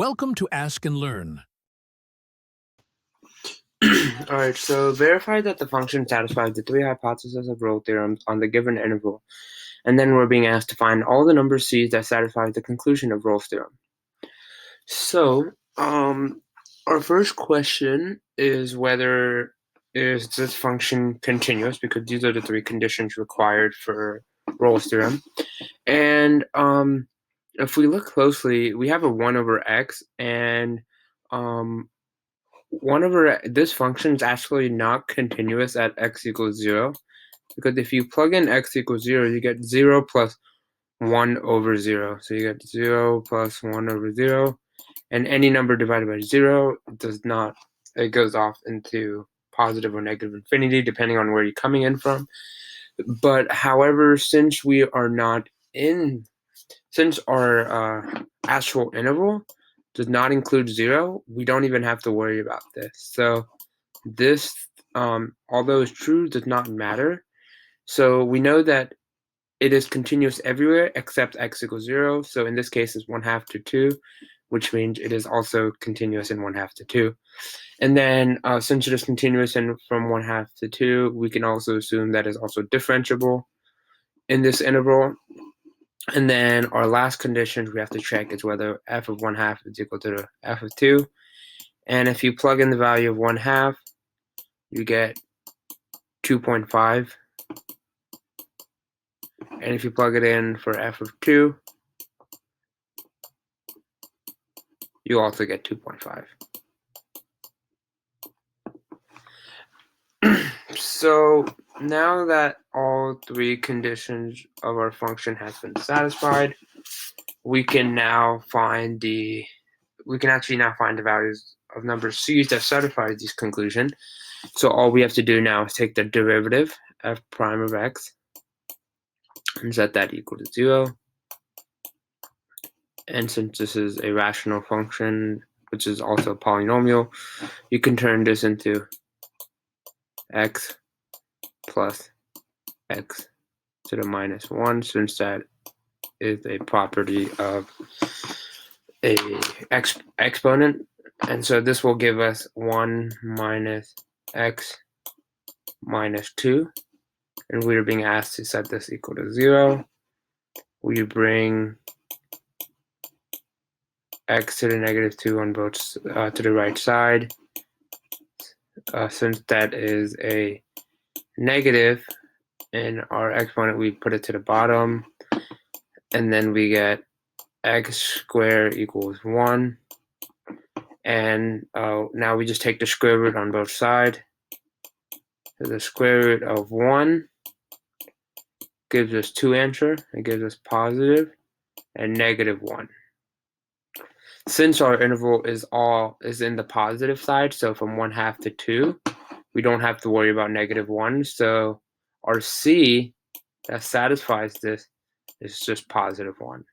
Welcome to Ask and Learn. Alright, so verify that the function satisfies the three hypotheses of Rolle theorems on the given interval, and then we're being asked to find all the number c's that satisfy the conclusion of Rolle's theorem. So, our first question is whether is this function continuous, because these are the three conditions required for Rolle's theorem. And if we look closely, we have a 1 over x, and 1 over this function is actually not continuous at x equals 0, because if you plug in x equals 0, you get 0 plus 1 over 0. So you get 0 plus 1 over 0, and any number divided by 0 does not, it goes off into positive or negative infinity depending on where you're coming in from. But however, since we are not in, since our actual interval does not include 0, we don't even have to worry about this. So this, although it's true, does not matter. So we know that it is continuous everywhere except x equals 0. So in this case, it's 1/2 to 2, which means it is also continuous in 1/2 to 2. And then since it is continuous in from 1/2 to 2, we can also assume that it's also differentiable in this interval. And then our last condition we have to check is whether f of 1/2 is equal to f of 2. And if you plug in the value of 1/2, you get 2.5. And if you plug it in for f of 2, you also get 2.5. So now that all three conditions of our function has been satisfied, we can now find the values of number c's that satisfy this conclusion. So all we have to do now is take the derivative f prime of x and set that equal to 0. And since this is a rational function, which is also a polynomial, you can turn this into x plus x to the minus 1, since that is a property of a exponent. And so this will give us 1 minus x minus 2. And we are being asked to set this equal to 0. We bring x to the negative 2 on both to the right side. Since that is a negative in our exponent, we put it to the bottom, and then we get x squared equals 1. And now we just take the square root on both sides. So the square root of 1 gives us 2 answer. It gives us positive and negative 1. Since our interval is in the positive side, so from 1/2 to 2, we don't have to worry about negative 1. So our c that satisfies this is just positive 1.